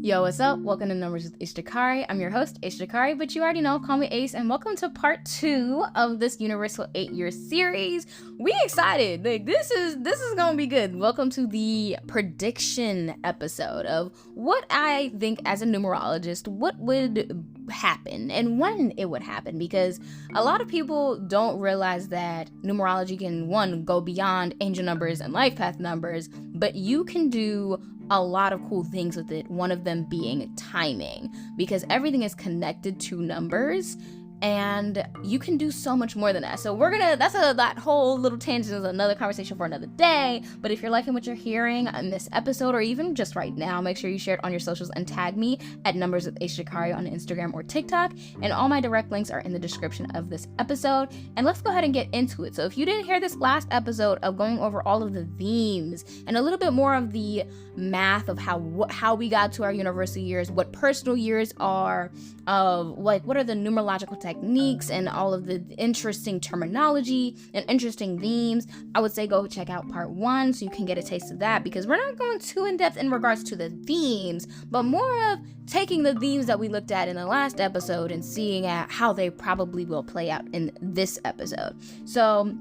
Yo, what's up? Welcome to Numbers with Ace Jacari. I'm your host, Ace Jacari, but you already know, call me Ace, and welcome to part 2 of this Universal 8-year series. We excited. This is gonna be good. Welcome to the prediction episode of what I think as a numerologist, what would happen and when it would happen, because a lot of people don't realize that numerology can, one, go beyond angel numbers and life path numbers, but you can do a lot of cool things with it, one of them being timing, because everything is connected to numbers and you can do so much more than that. So that whole little tangent is another conversation for another day. But if you're liking what you're hearing in this episode, or even just right now, make sure you share it on your socials and tag me at Numbers with Ace Jacari on Instagram or TikTok. And all my direct links are in the description of this episode. And let's go ahead and get into it. So if you didn't hear this last episode of going over all of the themes and a little bit more of the math of how we got to our universal years, what personal years are, of what are the numerological techniques and all of the interesting terminology and interesting themes, I would say go check out part 1 so you can get a taste of that, because we're not going too in depth in regards to the themes, but more of taking the themes that we looked at in the last episode and seeing at how they probably will play out in this episode. So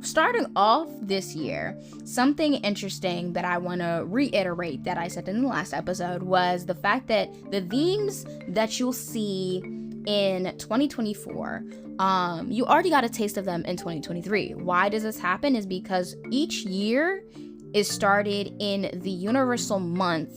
starting off this year, something interesting that I want to reiterate that I said in the last episode was the fact that the themes that you'll see in 2024, you already got a taste of them in 2023. Why does this happen? Is because each year is started in the universal month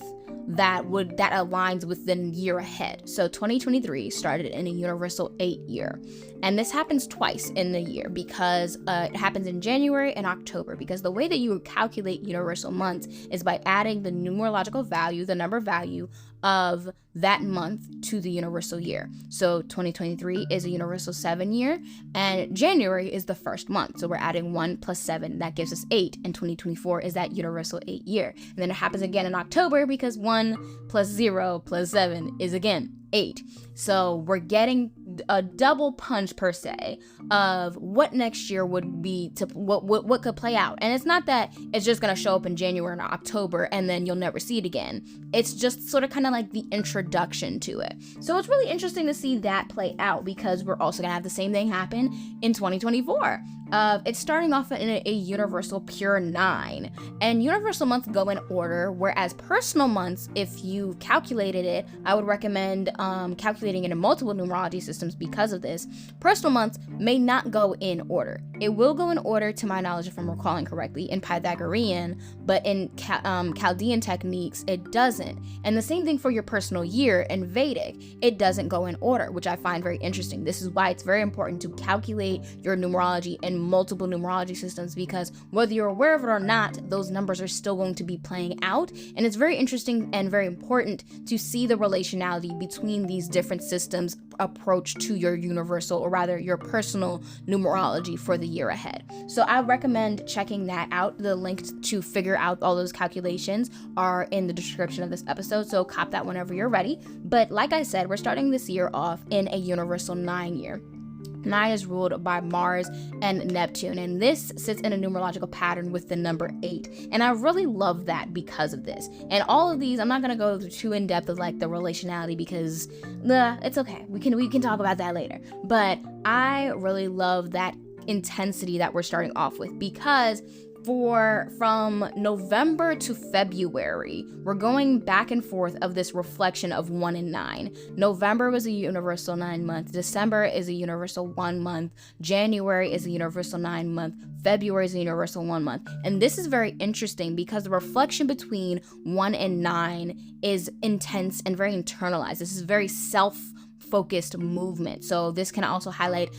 that aligns with the year ahead. So 2023 started in a universal 8 year. And this happens twice in the year because it happens in January and October, because the way that you calculate universal months is by adding the numerological value, the number value of that month to the universal year. So 2023 is a universal 7 year, and January is the first month. So we're adding 1 plus 7, that gives us 8, and 2024 is that universal 8 year. And then it happens again in October because 1 plus 0 plus 7 is again 8. So we're getting a double punch per se of what next year would be, to what could play out. And it's not that it's just gonna show up in January and October and then you'll never see it again. It's just sort of kind of like the introduction to it. So it's really interesting to see that play out, because we're also gonna have the same thing happen in 2024. It's starting off in a universal pure 9, and universal months go in order, whereas personal months, if you calculated it, I would recommend calculating it in multiple numerology systems. Because of this, personal months may not go in order. It will go in order, to my knowledge, if I'm recalling correctly, in Pythagorean, but in Chaldean techniques, it doesn't. And the same thing for your personal year in Vedic, it doesn't go in order, which I find very interesting. This is why it's very important to calculate your numerology in multiple numerology systems, because whether you're aware of it or not, those numbers are still going to be playing out. And it's very interesting and very important to see the relationality between these different systems approach to your universal, or rather your personal numerology for the year ahead. So I recommend checking that out. The links to figure out all those calculations are in the description of this episode, so cop that whenever you're ready. But like I said, we're starting this year off in a universal 9 year. 9 is ruled by Mars and Neptune, and this sits in a numerological pattern with the number 8. And I really love that because of this. And all of these, I'm not gonna go too in depth of like the relationality, because it's okay. We can talk about that later. But I really love that intensity that we're starting off with, because from November to February, we're going back and forth of this reflection of 1 and 9. November was a universal 9 month. December is a universal 1 month. January is a universal 9 month. February is a universal 1 month. And this is very interesting because the reflection between 1 and 9 is intense and very internalized. This is very self-focused movement. So this can also highlight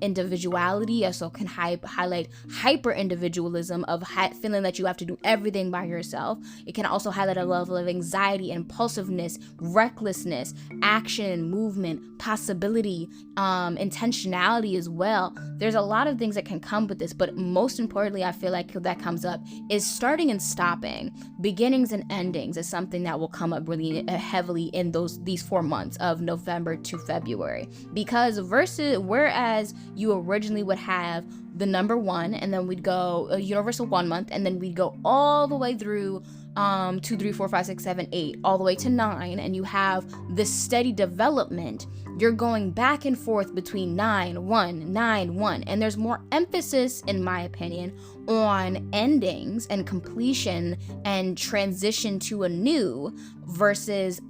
individuality, also can highlight hyper individualism of feeling that you have to do everything by yourself. It can also highlight a level of anxiety, impulsiveness, recklessness, action, movement, possibility, intentionality as well. There's a lot of things that can come with this, but most importantly, I feel like that comes up is starting and stopping. Beginnings and endings is something that will come up really heavily in these 4 months of November to February, because whereas you originally would have the number 1, and then we'd go a universal 1 month, and then we'd go all the way through 2, 3, 4, 5, 6, 7, 8, all the way to 9, and you have this steady development. You're going back and forth between 9, 1, 9, 1, and there's more emphasis, in my opinion, on endings and completion and transition to a new versus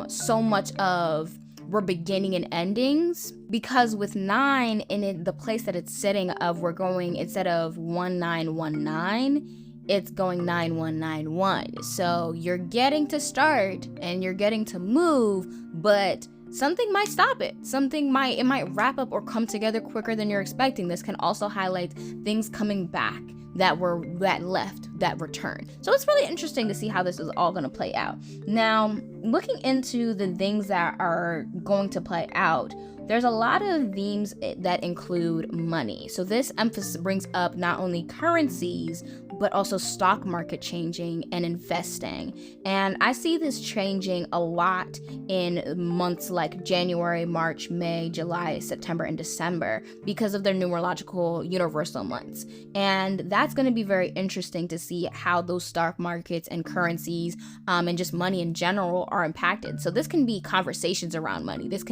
so much of we're beginning and endings. Because with 9 in the place that it's sitting of, we're going, instead of 1919, it's going 9191. So you're getting to start and you're getting to move, but something might stop it. It might wrap up or come together quicker than you're expecting. This can also highlight things coming back that return. So it's really interesting to see how this is all going to play out. Now, looking into the things that are going to play out, there's a lot of themes that include money. So this emphasis brings up not only currencies, but also stock market changing and investing. And I see this changing a lot in months like January, March, May, July, September, and December because of their numerological universal months. And that's going to be very interesting to see how those stock markets and currencies and just money in general are impacted. So this can be conversations around money. This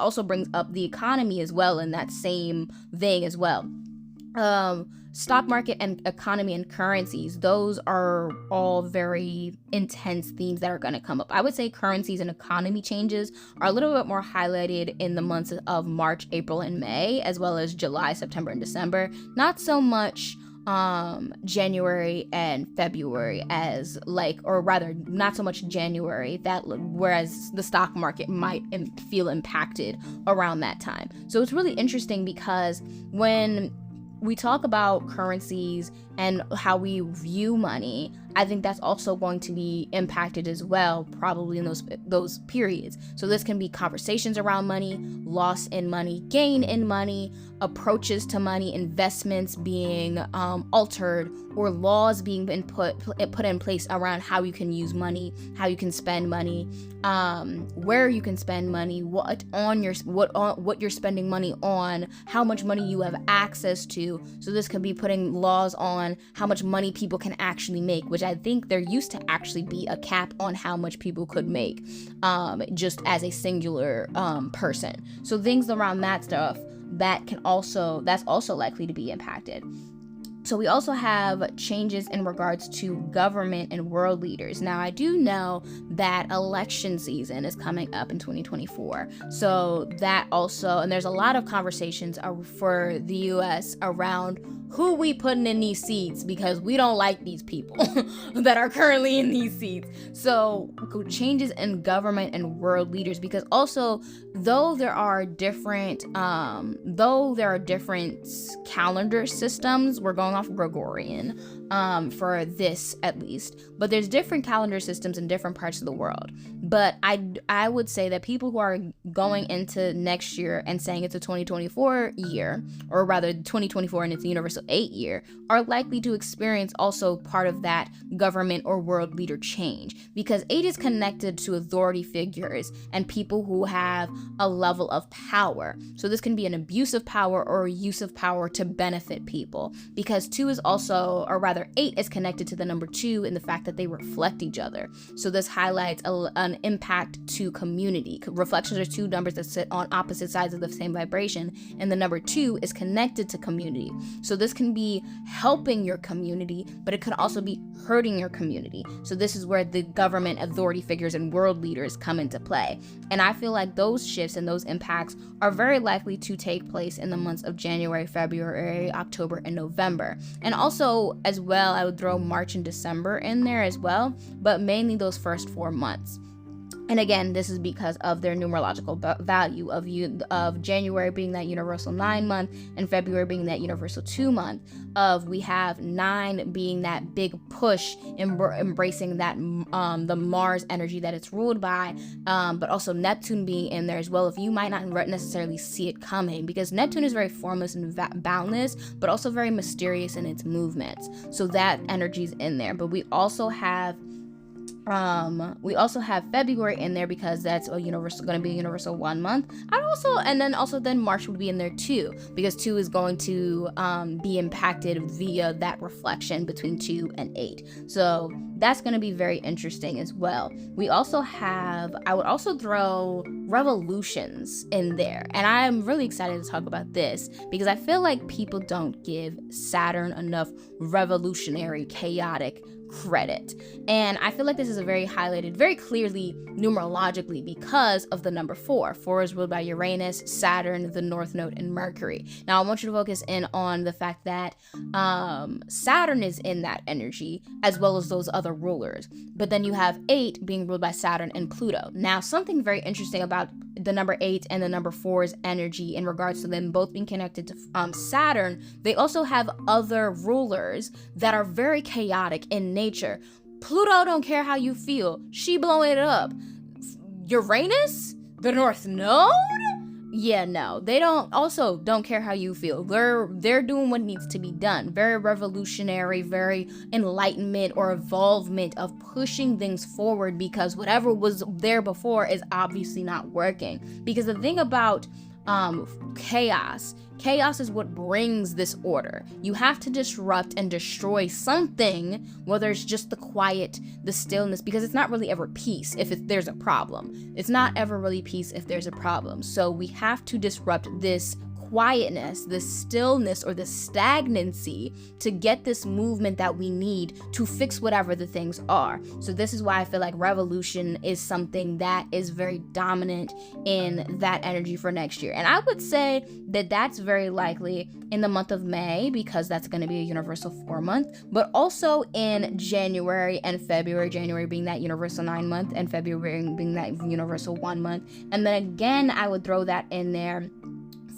also brings up the economy as well in that same vein as well. Stock market and economy and currencies, those are all very intense themes that are going to come up. I would say currencies and economy changes are a little bit more highlighted in the months of March, April, and May, as well as July, September, and December. Not so much January and February not so much January, whereas the stock market might feel impacted around that time. So it's really interesting because when we talk about currencies and how we view money, I think that's also going to be impacted as well, probably in those periods. So this can be conversations around money, loss in money, gain in money, approaches to money, investments being altered, or laws being put in place around how you can use money, how you can spend money, where you can spend money, what you're spending money on, how much money you have access to. So this could be putting laws on how much money people can actually make, which I think there used to actually be a cap on how much people could make, just as a singular person. So things around that stuff that's also likely to be impacted. So we also have changes in regards to government and world leaders. Now, I do know that election season is coming up in 2024. So that also, and there's a lot of conversations for the US around who we putting in these seats, because we don't like these people that are currently in these seats. So changes in government and world leaders, because also though there are different calendar systems, we're going off Gregorian for this at least, but there's different calendar systems in different parts of the world. But I would say that people who are going into next year and saying it's a 2024 year, or rather 2024 and it's a universal 8 year, are likely to experience also part of that government or world leader change, because 8 is connected to authority figures and people who have a level of power. So this can be an abuse of power or a use of power to benefit people, because 2 is also, or rather 8 is connected to the number 2 in the fact that they reflect each other. So this highlights an impact to community. Reflections are 2 numbers that sit on opposite sides of the same vibration, and the number 2 is connected to community. So this can be helping your community, but it could also be hurting your community. So this is where the government, authority figures, and world leaders come into play. And I feel like those shifts and those impacts are very likely to take place in the months of January, February, October, and November. And also, as well, I would throw March and December in there as well, but mainly those first 4 months. And again, this is because of their numerological value of January being that universal 9 month and February being that universal 2 month. We have 9 being that big push, embracing that the Mars energy that it's ruled by, but also Neptune being in there as well. If you might not necessarily see it coming, because Neptune is very formless and boundless, but also very mysterious in its movements. So that energy is in there. But we also have We also have February in there because that's a universal, going to be a universal 1 month. Then March would be in there too, because 2 is going to be impacted via that reflection between 2 and 8. So that's going to be very interesting as well. I would also throw revolutions in there. And I'm really excited to talk about this because I feel like people don't give Saturn enough revolutionary, chaotic credit. And I feel like this is a very highlighted, very clearly numerologically because of the number 4. 4 is ruled by Uranus, Saturn, the North Node, and Mercury. Now I want you to focus in on the fact that Saturn is in that energy as well as those other rulers. But then you have 8 being ruled by Saturn and Pluto. Now something very interesting about the number 8 and the number 4's energy in regards to them both being connected to Saturn, they also have other rulers that are very chaotic in nature. Pluto don't care how you feel. She blowing it up. Uranus? The North Node? Yeah, no, they don't care how you feel. They're doing what needs to be done. Very revolutionary, very enlightenment or evolvement of pushing things forward because whatever was there before is obviously not working. Because the thing about chaos is what brings this order. You have to disrupt and destroy something, whether it's just the quiet, the stillness, because it's not really ever peace if there's a problem. It's not ever really peace if there's a problem. So we have to disrupt this quietness, the stillness, or the stagnancy to get this movement that we need to fix whatever the things are. So this is why I feel like revolution is something that is very dominant in that energy for next year. And I would say that that's very likely in the month of May because that's going to be a universal 4 month, but also in January and February, January being that universal 9 month and February being that universal 1 month. And then again, I would throw that in there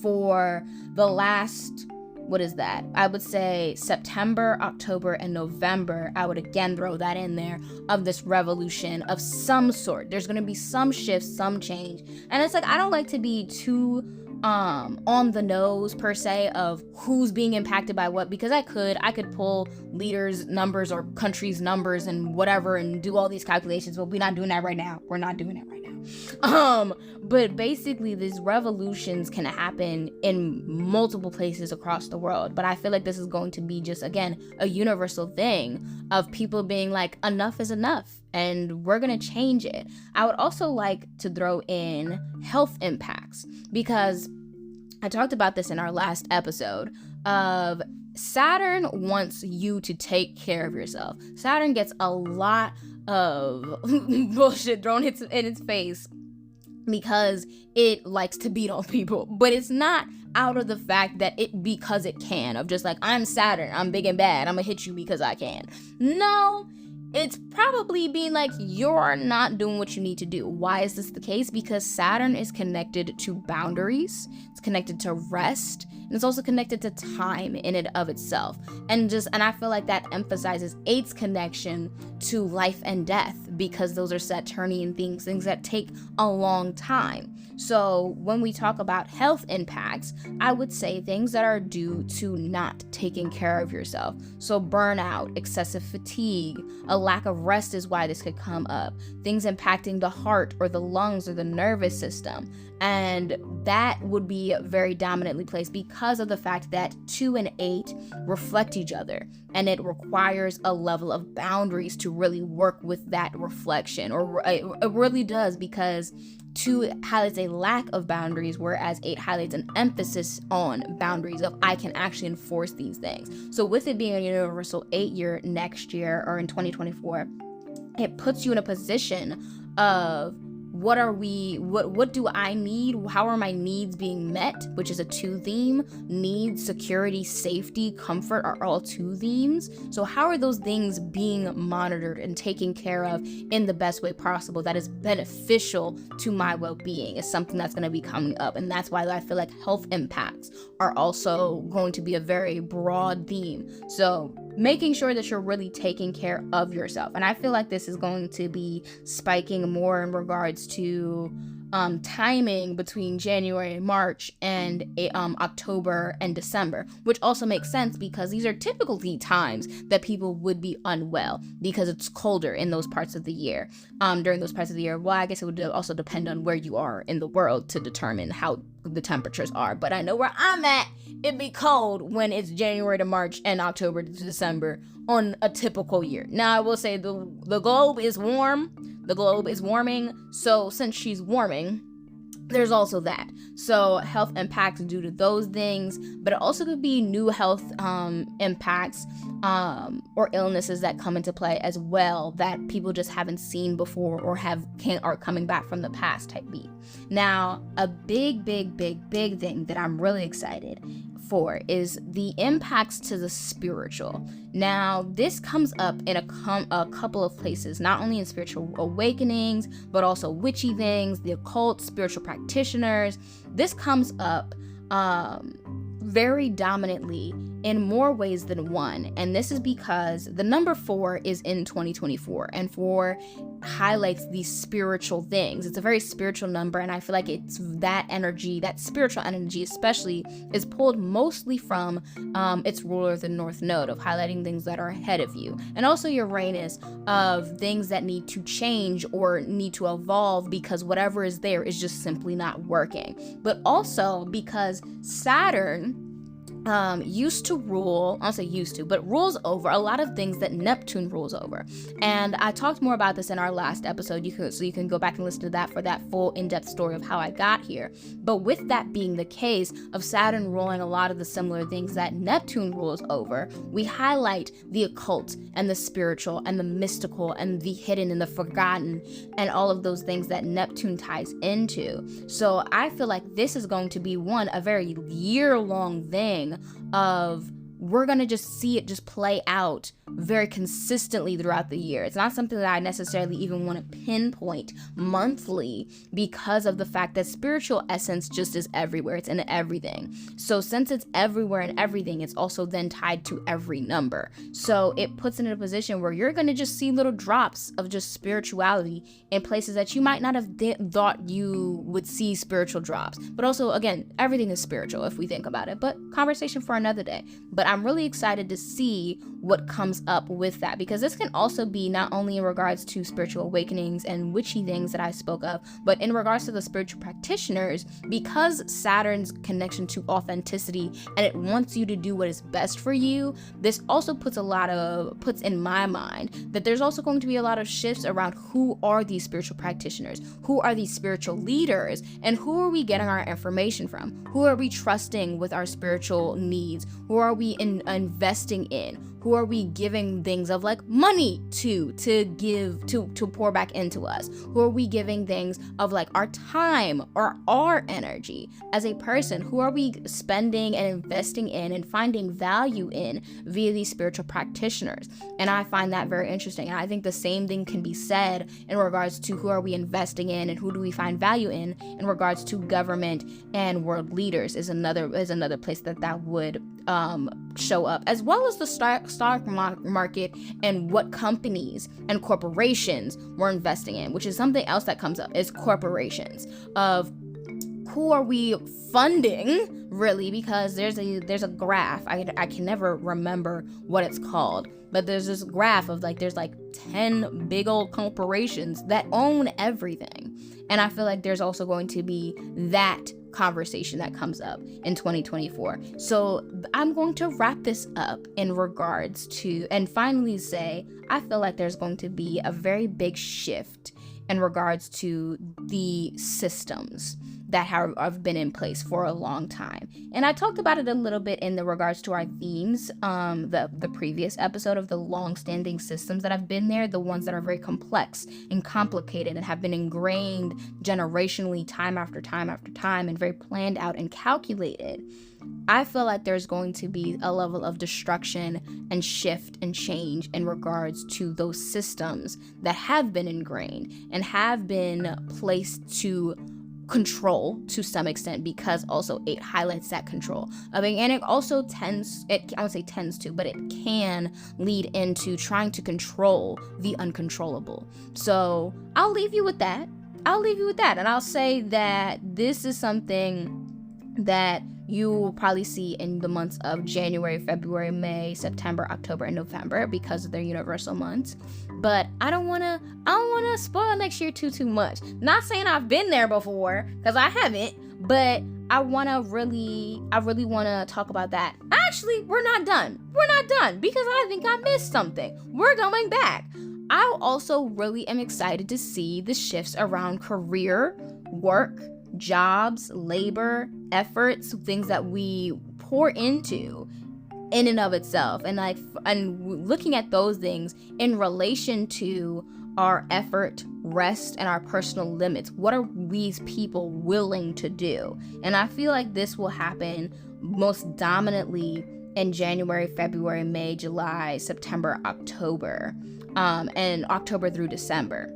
for the last, I would say September, October, and November. I would again throw that in there of this revolution of some sort. There's going to be some shift, some change. And it's like, I don't like to be too on the nose per se of who's being impacted by what, because I could pull leaders' numbers or countries' numbers and whatever and do all these calculations, but we're not doing that right now. We're not doing it right now. But basically these revolutions can happen in multiple places across the world. But I feel like this is going to be just, again, a universal thing of people being like, enough is enough and we're going to change it. I would also like to throw in health impacts because I talked about this in our last episode of Saturn wants you to take care of yourself. Saturn gets a lot of bullshit thrown in its face because it likes to beat on people, but it's not out of the fact that because it can, of just like, I'm Saturn, I'm big and bad, I'm gonna hit you because I can. No, it's probably being like, you're not doing what you need to do. Why is this the case? Because Saturn is connected to boundaries, it's connected to rest, and it's also connected to time in and of itself. And I feel like that emphasizes 8's connection to life and death, because those are Saturnian things that take a long time. So when we talk about health impacts, I would say things that are due to not taking care of yourself. So burnout, excessive fatigue, a lack of rest is why this could come up. Things impacting the heart or the lungs or the nervous system. And that would be very dominantly placed because of the fact that 2 and 8 reflect each other. And it requires a level of boundaries to really work with that reflection, or it really does, because 2 highlights a lack of boundaries, whereas 8 highlights an emphasis on boundaries of I can actually enforce these things. So with it being a universal 8 year next year or in 2024, it puts you in a position of what do I need? How are my needs being met? Which is a 2 theme. Needs, security, safety, comfort are all 2 themes. So how are those things being monitored and taken care of in the best way possible that is beneficial to my well-being is something that's going to be coming up. And that's why I feel like health impacts are also going to be a very broad theme. So making sure that you're really taking care of yourself. And I feel like this is going to be spiking more in regards to timing between January and March and October and December, which also makes sense because these are typically times that people would be unwell because it's colder in those parts of the year. During those parts of the year, well, I guess it would also depend on where you are in the world to determine how the temperatures are. But I know where I'm at, it'd be cold when it's January to March and October to December on a typical year. Now, I will say the globe is warm. The globe is warming. So since she's warming, there's also that. So health impacts due to those things, but it also could be new health impacts or illnesses that come into play as well that people just haven't seen before or are coming back from the past type beat. Now, a big thing that I'm really excited for is the impacts to the spiritual. Now, this comes up in a couple of places, not only in spiritual awakenings, but also witchy things, the occult, spiritual practitioners. This comes up very dominantly in more ways than one. And this is because the number 4 is in 2024, and 4 highlights these spiritual things. It's a very spiritual number, and I feel like it's that energy, that spiritual energy especially, is pulled mostly from its ruler, the North Node, of highlighting things that are ahead of you, and also Uranus of things that need to change or need to evolve because whatever is there is just simply not working. But also because Saturn used to rule, I'll say used to, but rules over a lot of things that Neptune rules over. And I talked more about this in our last episode, so you can go back and listen to that for that full in-depth story of how I got here. But with that being the case of Saturn ruling a lot of the similar things that Neptune rules over, we highlight the occult and the spiritual and the mystical and the hidden and the forgotten and all of those things that Neptune ties into. So I feel like this is going to be a very year-long thing of we're going to just see it just play out very consistently throughout the year. It's not something that I necessarily even want to pinpoint monthly because of the fact that spiritual essence just is everywhere. It's in everything. So since it's everywhere and everything, it's also then tied to every number. So it puts it in a position where you're going to just see little drops of just spirituality in places that you might not have thought you would see spiritual drops. But also, again, everything is spiritual if we think about it, but conversation for another day. But I'm really excited to see what comes up with that, because this can also be not only in regards to spiritual awakenings and witchy things that I spoke of, but in regards to the spiritual practitioners, because Saturn's connection to authenticity and it wants you to do what is best for you. This also puts in my mind that there's also going to be a lot of shifts around who are these spiritual practitioners, who are these spiritual leaders, and who are we getting our information from? Who are we trusting with our spiritual needs? Who are we investing in? Who are we giving things of like money to give to pour back into us? Who are we giving things of like our time or our energy as a person? Who are we spending and investing in and finding value in via these spiritual practitioners? And I find that very interesting. And I think the same thing can be said in regards to who are we investing in and who do we find value in regards to government and world leaders is another place that would show up, as well as the stock market and what companies and corporations we're investing in, which is something else that comes up, is corporations of who are we funding really, because there's a graph, I can never remember what it's called, but there's this graph of like there's like 10 big old corporations that own everything. And I feel like there's also going to be that conversation that comes up in 2024. So I'm going to wrap this up in regards to, and finally say, I feel like there's going to be a very big shift in regards to the systems that have been in place for a long time. And I talked about it a little bit in the regards to our themes, the previous episode of the long-standing systems that have been there, the ones that are very complex and complicated and have been ingrained generationally time after time after time and very planned out and calculated. I feel like there's going to be a level of destruction and shift and change in regards to those systems that have been ingrained and have been placed to control to some extent, because also it highlights that control. And it also but it can lead into trying to control the uncontrollable. So I'll leave you with that. I'll leave you with that. And I'll say that this is something that you will probably see in the months of January, February, May, September, October, and November because of their universal months. But I don't wanna spoil next year too much. Not saying I've been there before, because I haven't, but I really wanna talk about that. Actually, we're not done because I think I missed something. We're going back. I also really am excited to see the shifts around career, work, jobs, labor, efforts, things that we pour into in and of itself, and looking at those things in relation to our effort, rest, and our personal limits. What are these people willing to do? And I feel like this will happen most dominantly in January, February, May, July, September, October, and October through December.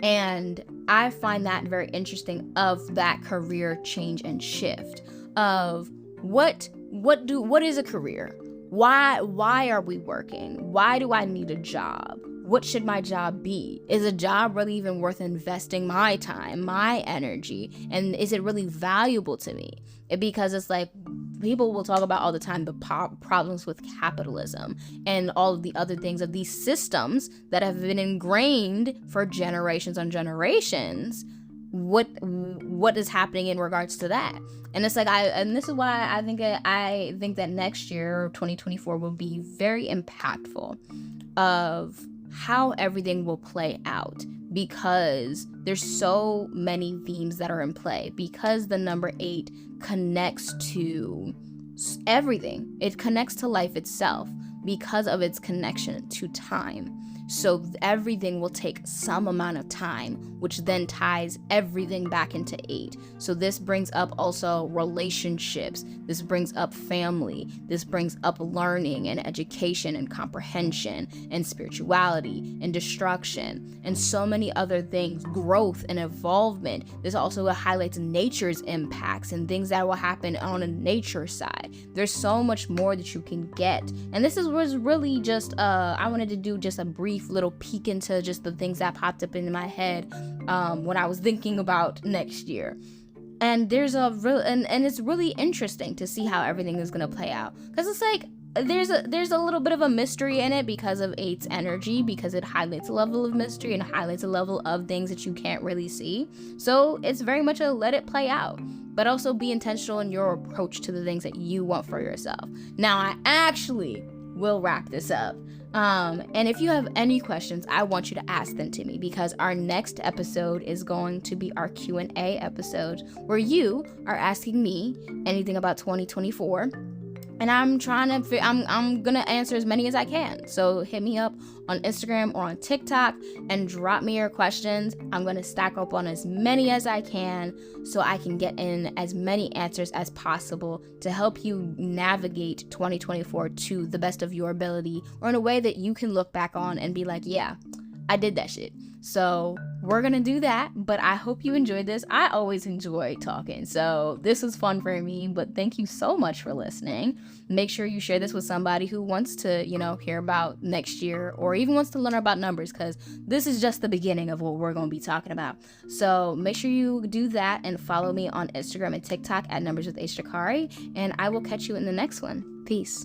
And I find that very interesting, of that career change and shift of what is a career? Why are we working? Why do I need a job? What should my job be? Is a job really even worth investing my time, my energy? And is it really valuable to me? Because it's like, people will talk about all the time the problems with capitalism and all of the other things of these systems that have been ingrained for generations on generations. What is happening in regards to that? And it's like, this is why I think that next year, 2024, will be very impactful of how everything will play out, because there's so many themes that are in play, because the number 8 connects to everything. It connects to life itself because of its connection to time. So everything will take some amount of time, which then ties everything back into 8. So this brings up also relationships. This brings up family. This brings up learning and education and comprehension and spirituality and destruction and so many other things, growth and evolvement. This also highlights nature's impacts and things that will happen on a nature side. There's so much more that you can get. And this was really just, I wanted to do just a brief little peek into just the things that popped up in my head when I was thinking about next year. And there's and it's really interesting to see how everything is going to play out, because it's like there's a little bit of a mystery in it because of 8's energy, because it highlights a level of mystery and highlights a level of things that you can't really see. So it's very much a let it play out, but also be intentional in your approach to the things that you want for yourself. Now, I actually will wrap this up. And if you have any questions, I want you to ask them to me, because our next episode is going to be our Q&A episode, where you are asking me anything about 2024. And I'm gonna answer as many as I can. So hit me up on Instagram or on TikTok and drop me your questions. I'm gonna stack up on as many as I can so I can get in as many answers as possible to help you navigate 2024 to the best of your ability, or in a way that you can look back on and be like, yeah, I did that shit. So we're gonna do that, but I hope you enjoyed this. I always enjoy talking, so this was fun for me, but thank you so much for listening. Make sure you share this with somebody who wants to, hear about next year, or even wants to learn about numbers, because this is just the beginning of what we're gonna be talking about. So make sure you do that and follow me on Instagram and TikTok at Numbers with Ace Jacari, and I will catch you in the next one. Peace.